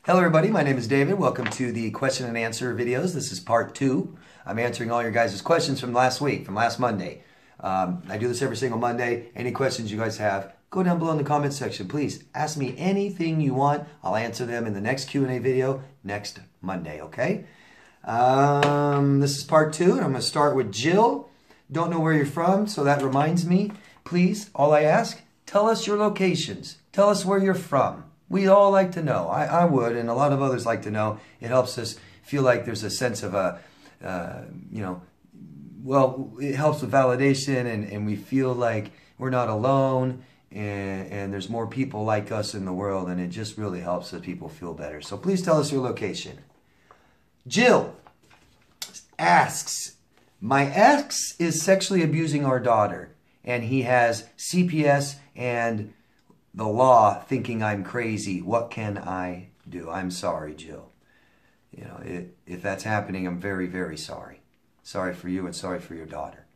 Hello everybody, my name is David. Welcome to the question and answer videos. This is part 2. I'm answering all your guys' questions from last week, from last Monday. I do this every single Monday. Any questions you guys have, go down below in the comments section. Please ask me anything you want. I'll answer them in the next Q&A video next Monday, okay? This is part 2, and I'm going to start with Jill. Don't know where you're from, so that reminds me. Please, all I ask, tell us your locations. Tell us where you're from. We all like to know. I would, and a lot of others like to know. It helps us feel like there's a sense of well, it helps with validation, and we feel like we're not alone, and there's more people like us in the world, and it just really helps us people feel better. So please tell us your location. Jill asks, my ex is sexually abusing our daughter, and he has CPS and the law thinking I'm crazy. What can I do? I'm sorry, Jill. You know, if that's happening, I'm very, very sorry. Sorry for you and sorry for your daughter.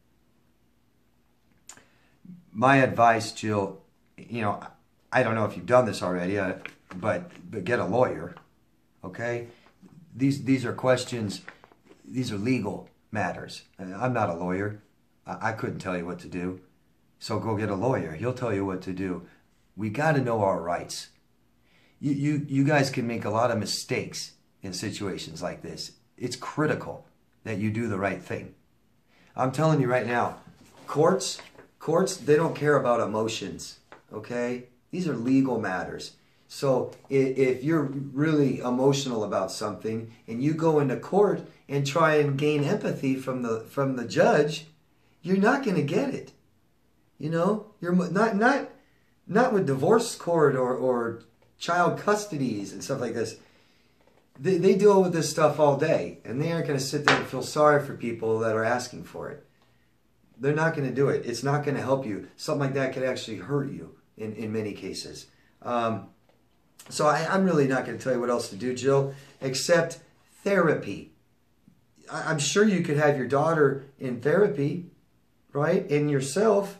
My advice, Jill, you know, I don't know if you've done this already, but get a lawyer, okay? These are questions, these are legal matters. I'm not a lawyer. I couldn't tell you what to do. So go get a lawyer. He'll tell you what to do. We got to know our rights. You guys can make a lot of mistakes in situations like this. It's critical that you do the right thing. I'm telling you right now, courts, they don't care about emotions, okay? These are legal matters. So if you're really emotional about something and you go into court and try and gain empathy from the judge, you're not going to get it. You know, you're not with divorce court or child custodies and stuff like this. They deal with this stuff all day, and they aren't going to sit there and feel sorry for people that are asking for it. They're not going to do it. It's not going to help you. Something like that could actually hurt you in many cases. So I'm really not going to tell you what else to do, Jill, except therapy. I'm sure you could have your daughter in therapy, right? And yourself.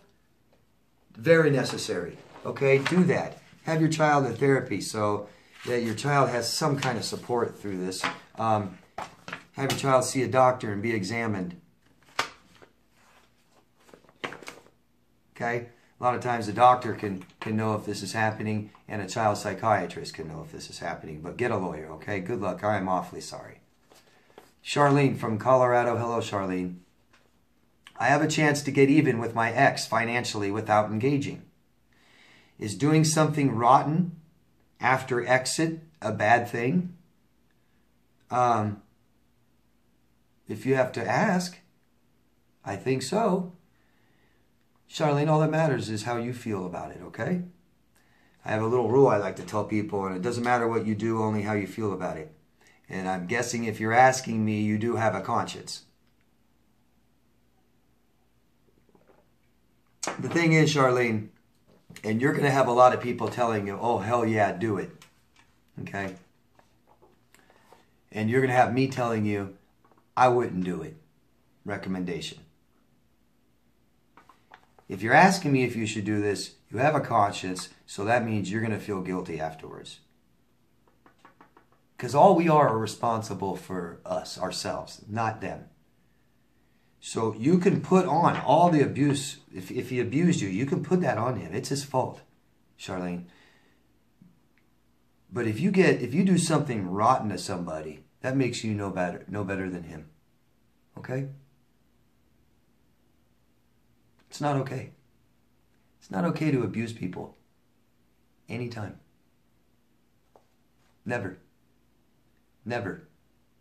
Very necessary. Okay, do that. Have your child in therapy so that your child has some kind of support through this. Have your child see a doctor and be examined. Okay? A lot of times a doctor can know if this is happening, and a child psychiatrist can know if this is happening. But get a lawyer, okay? Good luck. I am awfully sorry. Charlene from Colorado. Hello, Charlene. I have a chance to get even with my ex financially without engaging. Is doing something rotten after exit a bad thing? If you have to ask, I think so. Charlene, all that matters is how you feel about it, okay? I have a little rule I like to tell people, and it doesn't matter what you do, only how you feel about it. And I'm guessing if you're asking me, you do have a conscience. The thing is, Charlene, and you're going to have a lot of people telling you, oh, hell yeah, do it. Okay? And you're going to have me telling you, I wouldn't do it. Recommendation. If you're asking me if you should do this, you have a conscience, so that means you're going to feel guilty afterwards. Because all we are responsible for us, ourselves, not them. So you can put on all the abuse. If he abused you, you can put that on him. It's his fault, Charlene. But if you do something rotten to somebody, that makes you no better than him. Okay? It's not okay. It's not okay to abuse people. Anytime. Never. Never.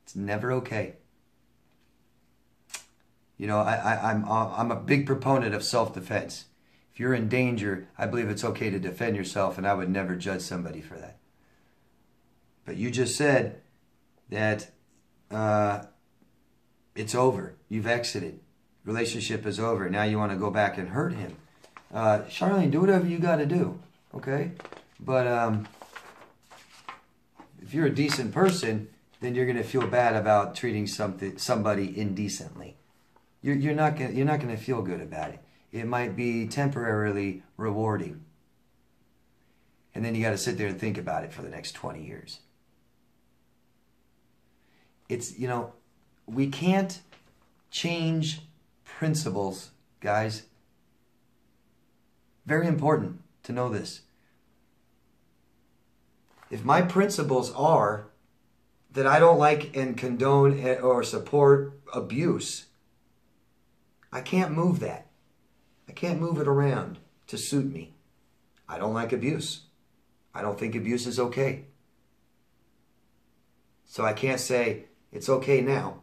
It's never okay. You know, I'm a big proponent of self-defense. If you're in danger, I believe it's okay to defend yourself, and I would never judge somebody for that. But you just said that it's over. You've exited. Relationship is over. Now you want to go back and hurt him. Charlene, do whatever you got to do, okay? But if you're a decent person, then you're going to feel bad about treating somebody indecently. You're not gonna feel good about it. It might be temporarily rewarding. And then you got to sit there and think about it for the next 20 years. It's, you know, we can't change principles, guys. Very important to know this. If my principles are that I don't like and condone or support abuse, I can't move that. I can't move it around to suit me. I don't like abuse. I don't think abuse is okay. So I can't say, it's okay now.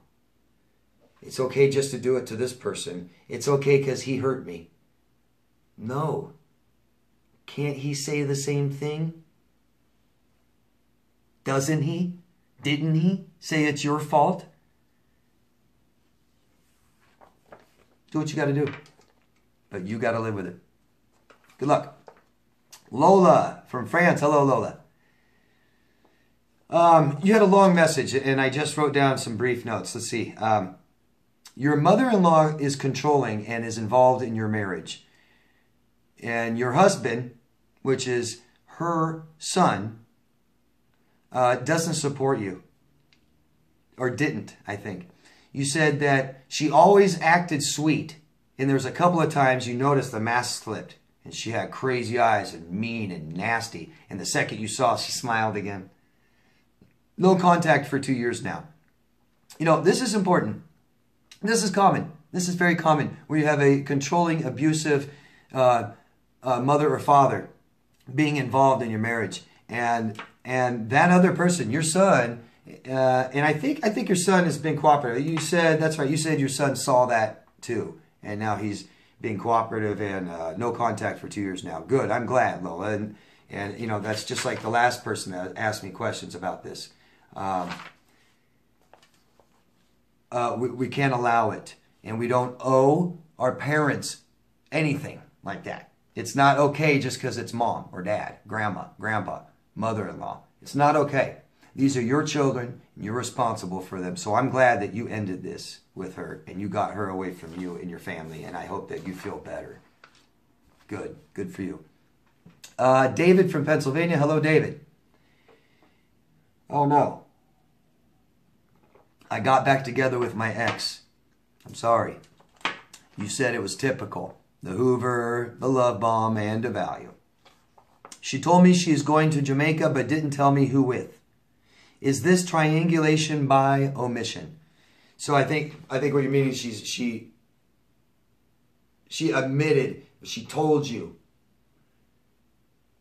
It's okay just to do it to this person. It's okay because he hurt me. No. Can't he say the same thing? Doesn't he? Didn't he say it's your fault? Do what you got to do. But you got to live with it. Good luck. Lola from France. Hello, Lola. You had a long message, and I just wrote down some brief notes. Let's see. Your mother-in-law is controlling and is involved in your marriage. And your husband, which is her son, doesn't support you. Or didn't, I think. You said that she always acted sweet. And there's a couple of times you noticed the mask slipped. And she had crazy eyes and mean and nasty. And the second you saw, she smiled again. No contact for 2 years now. You know, this is important. This is common. This is very common. Where you have a controlling, abusive mother or father being involved in your marriage. And that other person, your son, and I think your son has been cooperative. You said, that's right, you said your son saw that too. And now he's being cooperative and no contact for 2 years now. Good, I'm glad, Lola. And you know, that's just like the last person that asked me questions about this. We can't allow it. And we don't owe our parents anything like that. It's not okay just because it's mom or dad, grandma, grandpa, mother-in-law. It's not okay. These are your children, and you're responsible for them. So I'm glad that you ended this with her, and you got her away from you and your family, and I hope that you feel better. Good. Good for you. David from Pennsylvania. Hello, David. Oh, no. I got back together with my ex. I'm sorry. You said it was typical. The Hoover, the love bomb, and a value. She told me she is going to Jamaica, but didn't tell me who with. Is this triangulation by omission? So I think what you're meaning is she admitted, she told you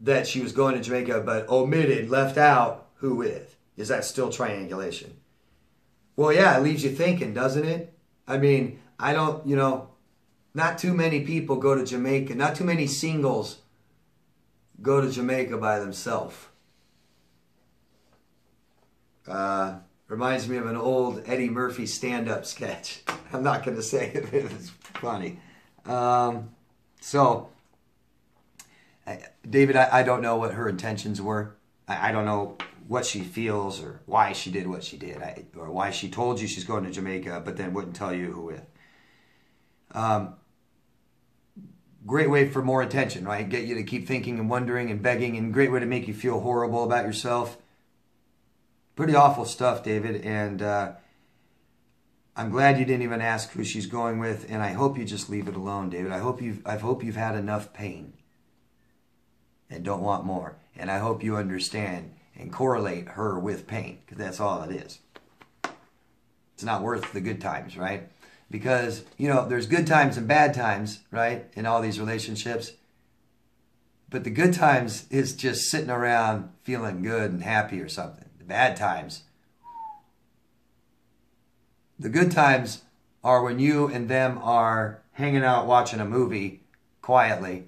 that she was going to Jamaica, but omitted, left out who with. Is that still triangulation? Well, yeah, it leaves you thinking, doesn't it? I mean, I don't, you know, not too many people go to Jamaica. Not too many singles go to Jamaica by themselves. Reminds me of an old Eddie Murphy stand-up sketch. I'm not going to say it, but it's funny. David, I don't know what her intentions were. I don't know what she feels or why she did what she did, or why she told you she's going to Jamaica but then wouldn't tell you who with. Great way for more attention, right? Get you to keep thinking and wondering and begging, and great way to make you feel horrible about yourself. Pretty awful stuff, David, and I'm glad you didn't even ask who she's going with, and I hope you just leave it alone, David. I hope you've had enough pain and don't want more, and I hope you understand and correlate her with pain, because that's all it is. It's not worth the good times, right? Because, you know, there's good times and bad times, right, in all these relationships. But the good times is just sitting around feeling good and happy or something. The bad times. The good times are when you and them are hanging out watching a movie quietly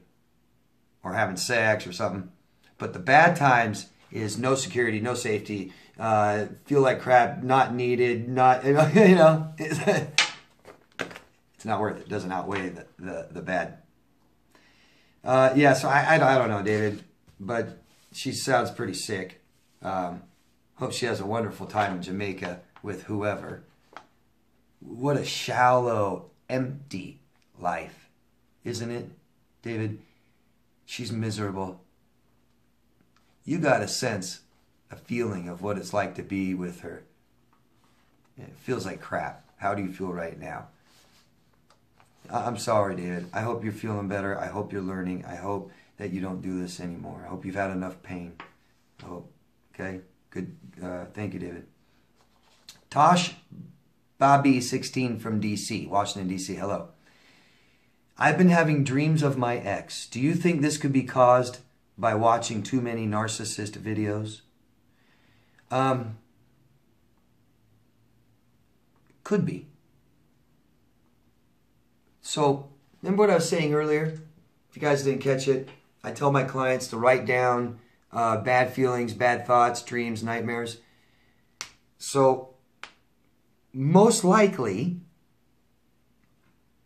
or having sex or something. But the bad times is no security, no safety, feel like crap, not needed, not, you know, it's not worth it. It doesn't outweigh the bad. Yeah, so I don't know, David, but she sounds pretty sick. Hope she has a wonderful time in Jamaica with whoever. What a shallow, empty life, isn't it, David? She's miserable. You got a sense, a feeling of what it's like to be with her. It feels like crap. How do you feel right now? I'm sorry, David. I hope you're feeling better. I hope you're learning. I hope that you don't do this anymore. I hope you've had enough pain. I hope. Okay? Good. Thank you, David. Tosh Bobby 16 from DC, Washington, D.C. Hello. I've been having dreams of my ex. Do you think this could be caused by watching too many narcissist videos? Could be. So, remember what I was saying earlier? If you guys didn't catch it, I tell my clients to write down bad feelings, bad thoughts, dreams, nightmares. So, most likely,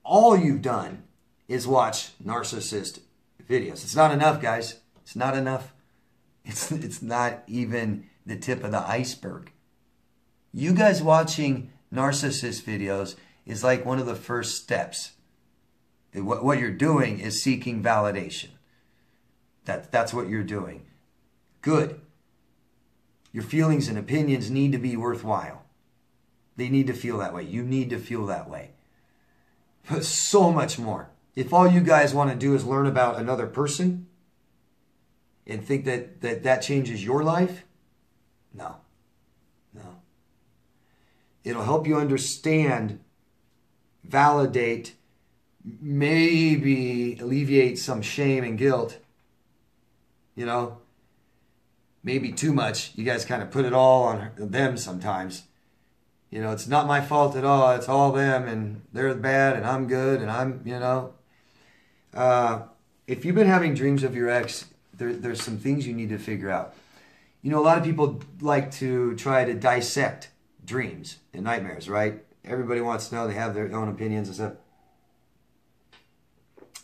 all you've done is watch narcissist videos. It's not enough, guys. It's not enough. It's not even the tip of the iceberg. You guys watching narcissist videos is like one of the first steps. What you're doing is seeking validation. That's what you're doing. Good. Your feelings and opinions need to be worthwhile. They need to feel that way. You need to feel that way. But so much more. If all you guys want to do is learn about another person and think that changes your life, no. No. It'll help you understand, validate, maybe alleviate some shame and guilt. You know, maybe too much. You guys kind of put it all on them sometimes. You know, it's not my fault at all. It's all them, and they're bad, and I'm good, and I'm, you know. If you've been having dreams of your ex, there's some things you need to figure out. You know, a lot of people like to try to dissect dreams and nightmares, right? Everybody wants to know. They have their own opinions and stuff.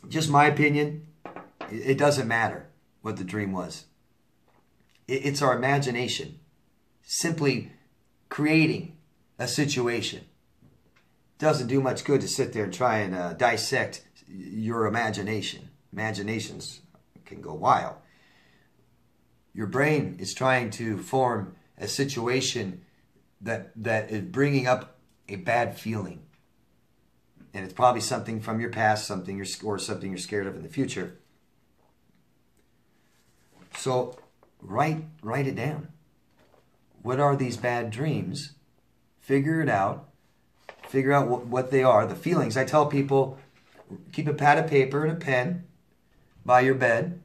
Just my opinion, it doesn't matter what the dream was. It's our imagination simply creating a situation. Doesn't do much good to sit there and try and dissect your imagination. Imaginations can go wild. Your brain is trying to form a situation that is bringing up a bad feeling. And it's probably something from your past, something you're scared of in the future. So write it down. What are these bad dreams? Figure it out. Figure out what they are, the feelings. I tell people, keep a pad of paper and a pen by your bed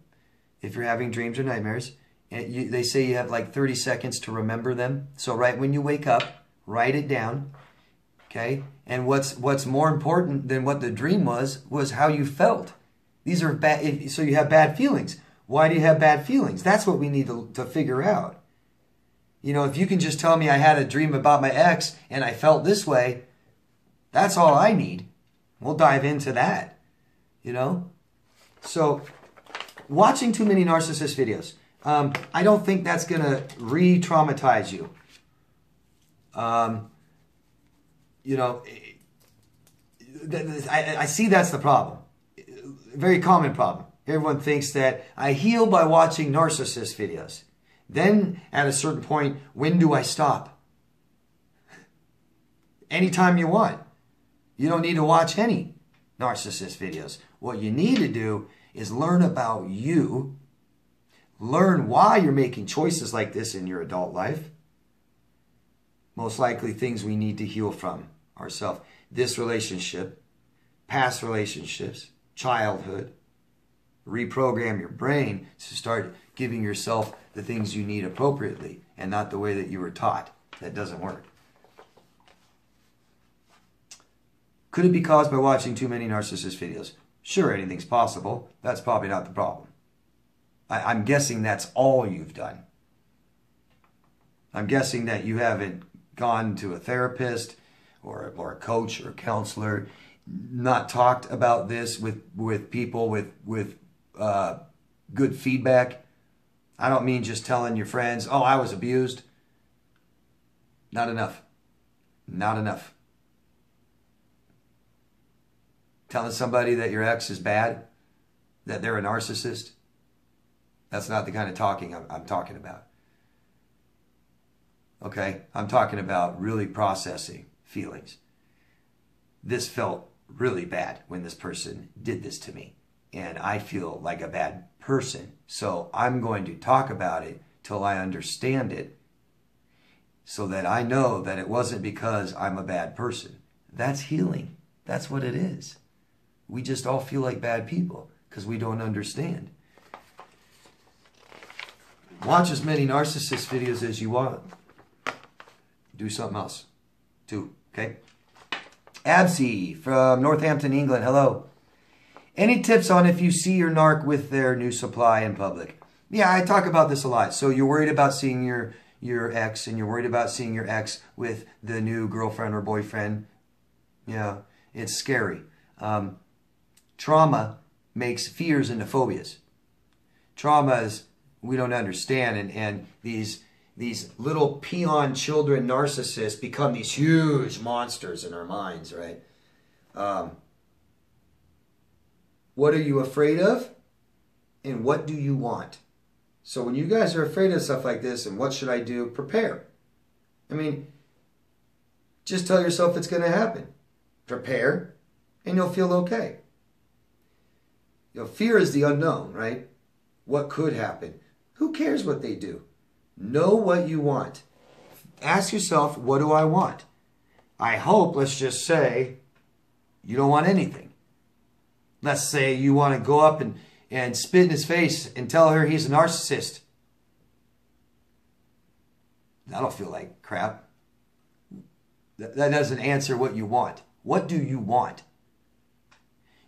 if you're having dreams or nightmares. And they say you have like 30 seconds to remember them. So right when you wake up, write it down. Okay? And what's more important than what the dream was how you felt. These are bad. So you have bad feelings. Why do you have bad feelings? That's what we need to figure out. You know, if you can just tell me I had a dream about my ex and I felt this way, that's all I need. We'll dive into that. You know? So, watching too many narcissist videos. I don't think that's going to re-traumatize you. You know, I see that's the problem. Very common problem. Everyone thinks that I heal by watching narcissist videos. Then, at a certain point, when do I stop? Anytime you want. You don't need to watch any narcissist videos. What you need to do is learn about you. Learn why you're making choices like this in your adult life. Most likely things we need to heal from ourselves. This relationship, past relationships, childhood. Reprogram your brain to start giving yourself the things you need appropriately and not the way that you were taught. That doesn't work. Could it be caused by watching too many narcissist videos? Sure, anything's possible. That's probably not the problem. I'm guessing that's all you've done. I'm guessing that you haven't gone to a therapist or a coach or a counselor, not talked about this with people with good feedback. I don't mean just telling your friends, oh, I was abused. Not enough. Not enough. Telling somebody that your ex is bad, that they're a narcissist, that's not the kind of talking I'm talking about. Okay? I'm talking about really processing feelings. This felt really bad when this person did this to me. And I feel like a bad person. So I'm going to talk about it till I understand it, so that I know that it wasn't because I'm a bad person. That's healing. That's what it is. We just all feel like bad people because we don't understand. Watch as many narcissist videos as you want. Do something else too, okay? Absy from Northampton, England. Hello. Any tips on if you see your narc with their new supply in public? Yeah, I talk about this a lot. So you're worried about seeing your ex, and you're worried about seeing your ex with the new girlfriend or boyfriend. Yeah, it's scary. Trauma makes fears into phobias. Traumas we don't understand, and these little peon children narcissists become these huge monsters in our minds, right? What are you afraid of? And what do you want? So when you guys are afraid of stuff like this, and what should I do? Prepare. I mean, just tell yourself it's going to happen. Prepare, and you'll feel okay. You know, fear is the unknown, right? What could happen? Who cares what they do? Know what you want. Ask yourself, what do I want? I hope, let's just say, you don't want anything. Let's say you want to go up and spit in his face and tell her he's a narcissist. That'll feel like crap. That doesn't answer what you want. What do you want?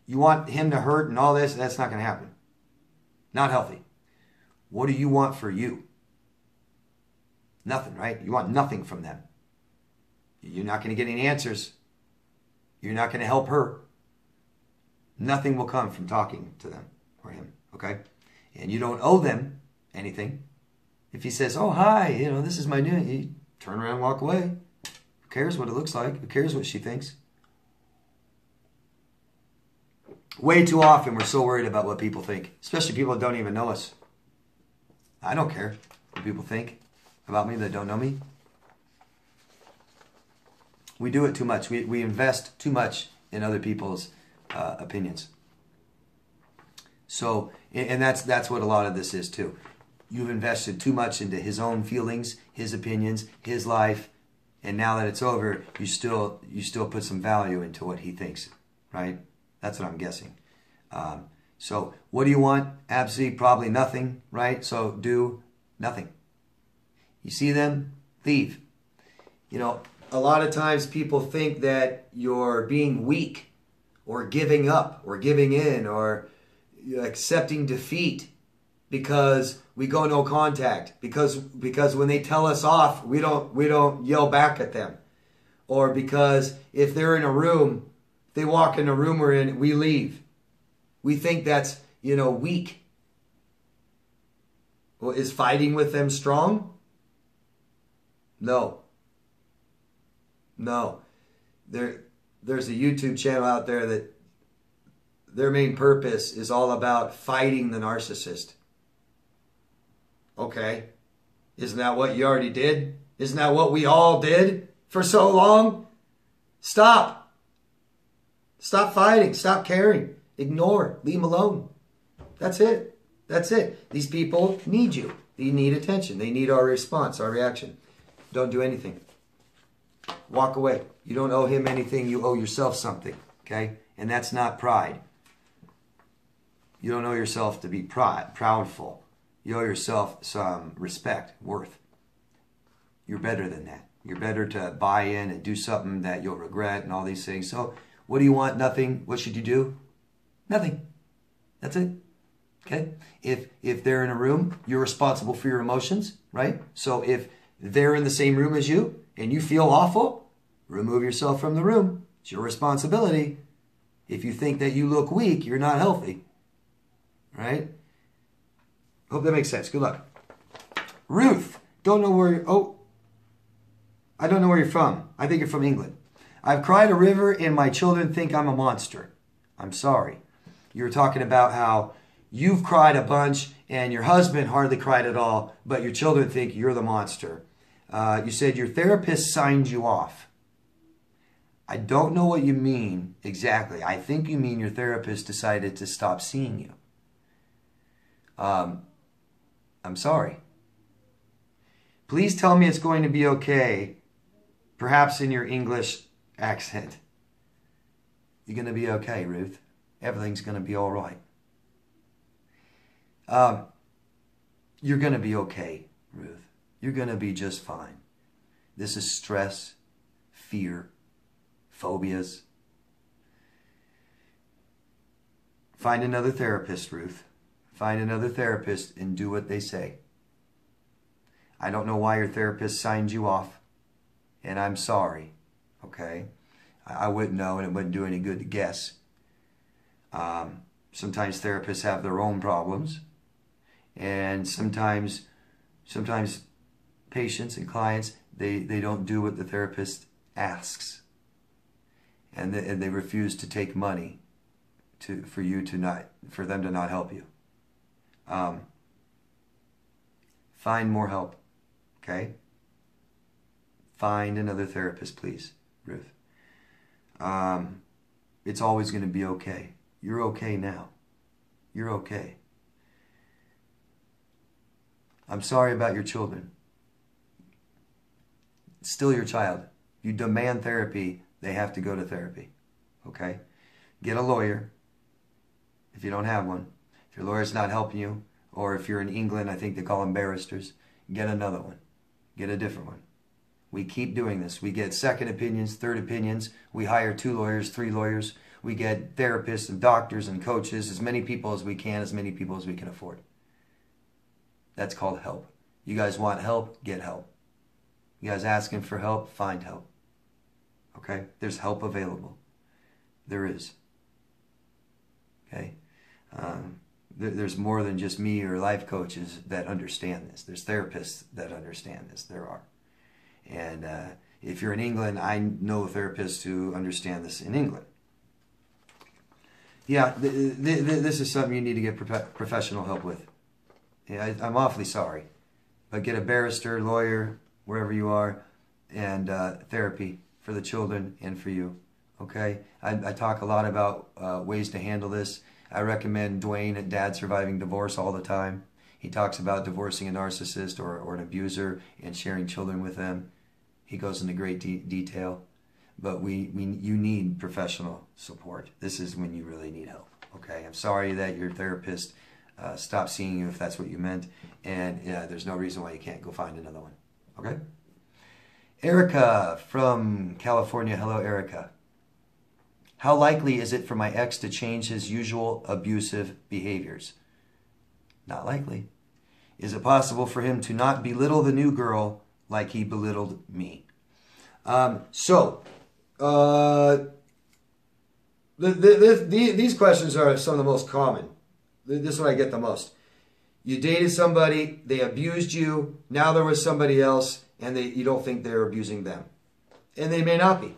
You want him to hurt and all this? That's not going to happen. Not healthy. What do you want for you? Nothing, right? You want nothing from them. You're not going to get any answers. You're not going to help her. Nothing will come from talking to them or him, okay? And you don't owe them anything. If he says, oh, hi, you know, this is my new, you turn around and walk away. Who cares what it looks like? Who cares what she thinks? Way too often we're so worried about what people think, especially people that don't even know us. I don't care what people think about me that don't know me. We do it too much. We invest too much in other people's opinions. So, and that's what a lot of this is too. You've invested too much into his own feelings, his opinions, his life, and now that it's over, you still put some value into what he thinks, right? That's what I'm guessing. So what do you want? Absolutely, probably nothing, right? So do nothing. You see them? Leave. You know, a lot of times people think that you're being weak or giving up or giving in or accepting defeat because we go no contact. Because when they tell us off, we don't yell back at them. Or because if they're in a room, they walk in a room we're in, we leave. We think that's, weak. Well, is fighting with them strong? No. No. There's a YouTube channel out there that their main purpose is all about fighting the narcissist. Okay. Isn't that what you already did? Isn't that what we all did for so long? Stop. Stop fighting. Stop caring. Ignore. Leave them alone. That's it. That's it. These people need you. They need attention. They need our response, our reaction. Don't do anything. Walk away. You don't owe him anything. You owe yourself something. Okay? And that's not pride. You don't owe yourself to be proudful. You owe yourself some respect, worth. You're better than that. You're better to buy in and do something that you'll regret and all these things. So what do you want? Nothing. What should you do? Nothing. That's it. Okay? If they're in a room, you're responsible for your emotions, right? So if they're in the same room as you and you feel awful, remove yourself from the room. It's your responsibility. If you think that you look weak, you're not healthy. Right? Hope that makes sense. Good luck. Ruth, don't know where I don't know where you're from. I think you're from England. I've cried a river and my children think I'm a monster. I'm sorry. You were talking about how you've cried a bunch and your husband hardly cried at all, but your children think you're the monster. You said your therapist signed you off. I don't know what you mean exactly. I think you mean your therapist decided to stop seeing you. I'm sorry. Please tell me it's going to be okay, perhaps in your English accent. You're going to be okay, Ruth. Everything's going to be all right. You're going to be okay, Ruth. You're going to be just fine. This is stress, fear, phobias. Find another therapist, Ruth. Find another therapist and do what they say. I don't know why your therapist signed you off, and I'm sorry, okay? I wouldn't know, and it wouldn't do any good to guess. Sometimes therapists have their own problems, and sometimes patients and clients, they don't do what the therapist asks, and they refuse to take money for them to not help you. Find more help, okay? Find another therapist, please, Ruth. It's always going to be okay. You're okay now. You're okay. I'm sorry about your children. It's still your child. You demand therapy, they have to go to therapy, okay? Get a lawyer if you don't have one. If your lawyer's not helping you, or if you're in England, I think they call them barristers, get another one. Get a different one. We keep doing this. We get second opinions, third opinions. We hire 2 lawyers, 3 lawyers. We get therapists and doctors and coaches, as many people as we can, as many people as we can afford. That's called help. You guys want help? Get help. You guys asking for help? Find help. Okay? There's help available. There is. Okay? There's more than just me or life coaches that understand this. There's therapists that understand this. There are. And if you're in England, I know therapists who understand this in England. Yeah, this is something you need to get professional help with. Yeah, I'm awfully sorry. But get a barrister, lawyer, wherever you are, and therapy for the children and for you. Okay? I talk a lot about ways to handle this. I recommend Dwayne at Dad Surviving Divorce all the time. He talks about divorcing a narcissist or an abuser and sharing children with them. He goes into great detail. But you need professional support. This is when you really need help. Okay? I'm sorry that your therapist stopped seeing you if that's what you meant. And there's no reason why you can't go find another one. Okay? Erica from California. Hello, Erica. How likely is it for my ex to change his usual abusive behaviors? Not likely. Is it possible for him to not belittle the new girl like he belittled me? These questions are some of the most common. This is what I get the most. You dated somebody, they abused you, now they're with somebody else, and you don't think they're abusing them. And they may not be.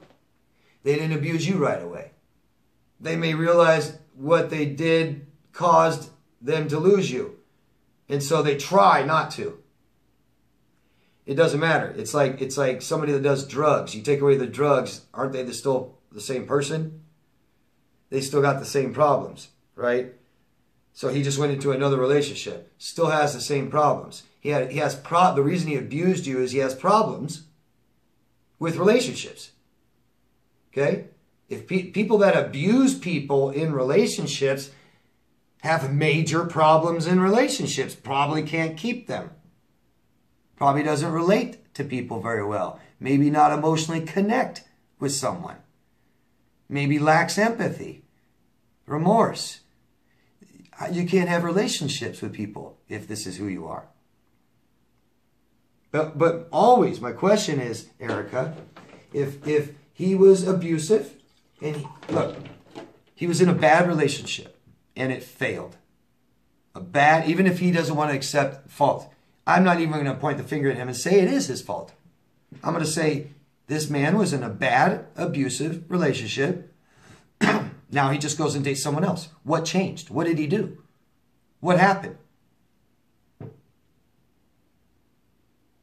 They didn't abuse you right away. They may realize what they did caused them to lose you. And so they try not to. It doesn't matter. It's like somebody that does drugs. You take away the drugs, aren't they still the same person? They still got the same problems, right? So he just went into another relationship. Still has the same problems. The reason he abused you is he has problems with relationships. Okay? If people that abuse people in relationships have major problems in relationships, probably can't keep them. Probably doesn't relate to people very well. Maybe not emotionally connect with someone. Maybe lacks empathy, remorse. You can't have relationships with people if this is who you are. But always, my question is, Erica, if he was abusive, and he was in a bad relationship, and it failed. Even if he doesn't want to accept fault, I'm not even going to point the finger at him and say it is his fault. I'm going to say this man was in a bad, abusive relationship. Now he just goes and dates someone else. What changed? What did he do? What happened?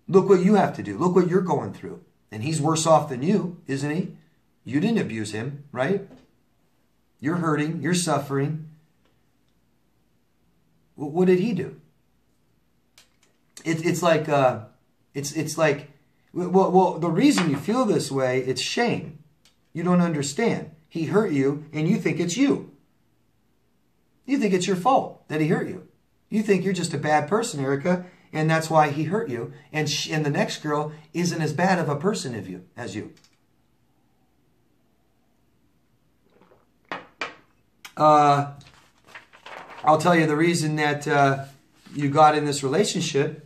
Look what you have to do. Look what you're going through. And he's worse off than you, isn't he? You didn't abuse him, right? You're hurting. You're suffering. What did he do? It's like, well, the reason you feel this way, it's shame. You don't understand. He hurt you, and you think it's you. You think it's your fault that he hurt you. You think you're just a bad person, Erica, and that's why he hurt you. And the next girl isn't as bad of a person as you. I'll tell you the reason that you got in this relationship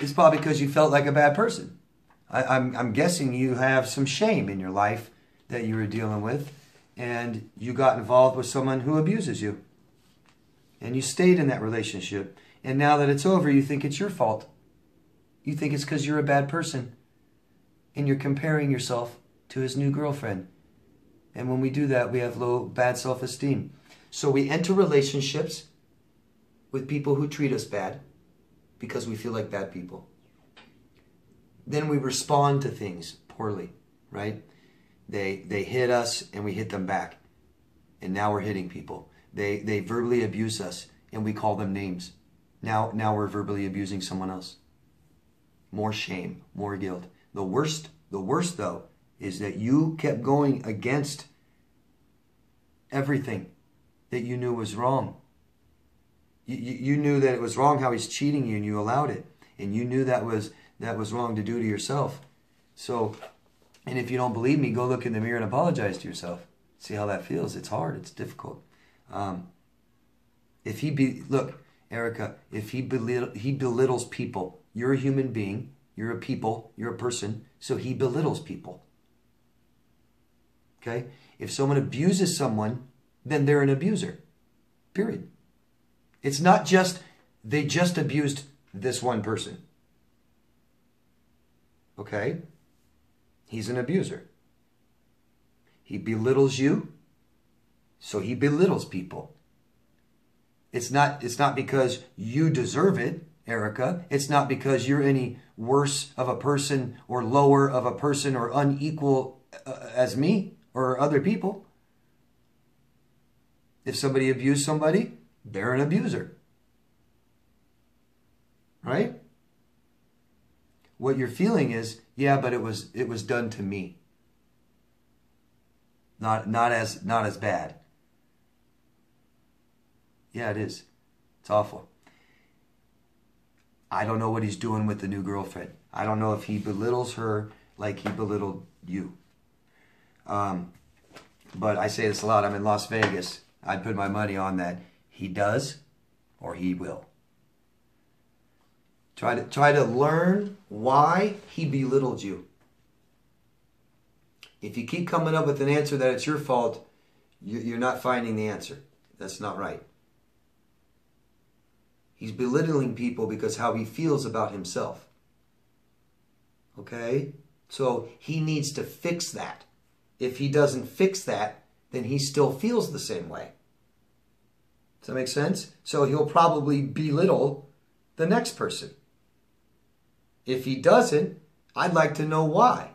is probably because you felt like a bad person. I'm guessing you have some shame in your life that you were dealing with, and you got involved with someone who abuses you. And you stayed in that relationship. And now that it's over, you think it's your fault. You think it's because you're a bad person. And you're comparing yourself to his new girlfriend. And when we do that, we have bad self-esteem. So we enter relationships with people who treat us bad because we feel like bad people. Then we respond to things poorly, right? They hit us and we hit them back. And now we're hitting people. They verbally abuse us and we call them names. Now we're verbally abusing someone else. More shame, more guilt. The worst though is that you kept going against everything that you knew was wrong. You knew that it was wrong how he's cheating you, and you allowed it. And you knew that was wrong to do to yourself. So, and if you don't believe me, go look in the mirror and apologize to yourself. See how that feels. It's hard. It's difficult. Look, Erica, if he belittles people, you're a human being. You're a people. You're a person. So he belittles people. Okay? If someone abuses someone, then they're an abuser. Period. It's not just they just abused this one person. Okay? He's an abuser. He belittles you, so he belittles people. It's not because you deserve it, Erica. It's not because you're any worse of a person or lower of a person or unequal as me or other people. If somebody abused somebody, they're an abuser. Right? What you're feeling is, yeah, but it was done to me. Not as bad. Yeah, it is. It's awful. I don't know what he's doing with the new girlfriend. I don't know if he belittles her like he belittled you. But I say this a lot. I'm in Las Vegas. I'd put my money on that. He does or he will. Try to learn why he belittled you. If you keep coming up with an answer that it's your fault, you're not finding the answer. That's not right. He's belittling people because how he feels about himself. Okay? So he needs to fix that. If he doesn't fix that, then he still feels the same way. Does that make sense? So he'll probably belittle the next person. If he doesn't, I'd like to know why.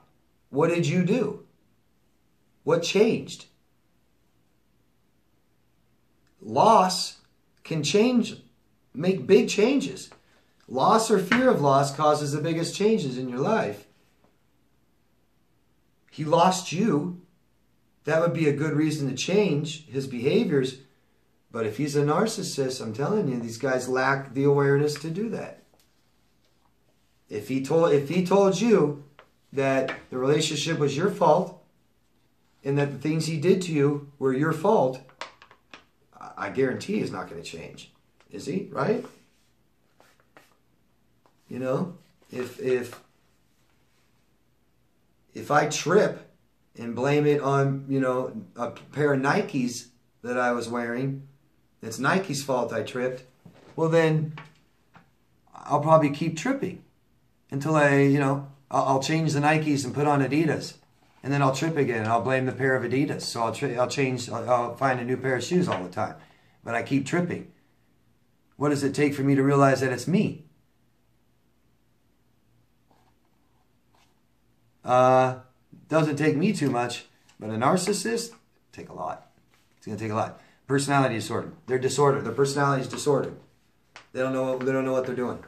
What did you do? What changed? Loss can make big changes. Loss or fear of loss causes the biggest changes in your life. He lost you. That would be a good reason to change his behaviors. But if he's a narcissist, I'm telling you, these guys lack the awareness to do that. If he told you that the relationship was your fault and that the things he did to you were your fault, I guarantee he's not going to change. Is he? Right? You know, if I trip and blame it on, a pair of Nikes that I was wearing, it's Nike's fault I tripped, well then I'll probably keep tripping until I'll change the Nikes and put on Adidas. And then I'll trip again and I'll blame the pair of Adidas. So I'll find a new pair of shoes all the time. But I keep tripping. What does it take for me to realize that it's me? Doesn't take me too much, but a narcissist take a lot. It's gonna take a lot. Personality disorder. They're disordered. Their personality is disordered. They don't know what they're doing.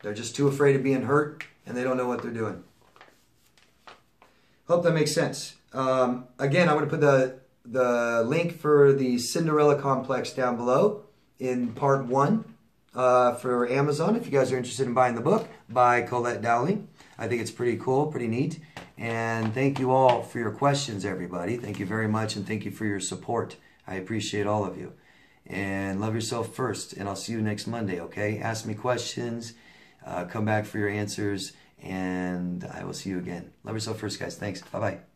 They're just too afraid of being hurt, and they don't know what they're doing. Hope that makes sense. Again, I'm going to put the link for the Cinderella Complex down below in part 1 for Amazon. If you guys are interested in buying the book by Colette Dowling. I think it's pretty cool, pretty neat. And thank you all for your questions, everybody. Thank you very much, and thank you for your support. I appreciate all of you. And love yourself first, and I'll see you next Monday, okay? Ask me questions, come back for your answers, and I will see you again. Love yourself first, guys. Thanks. Bye-bye.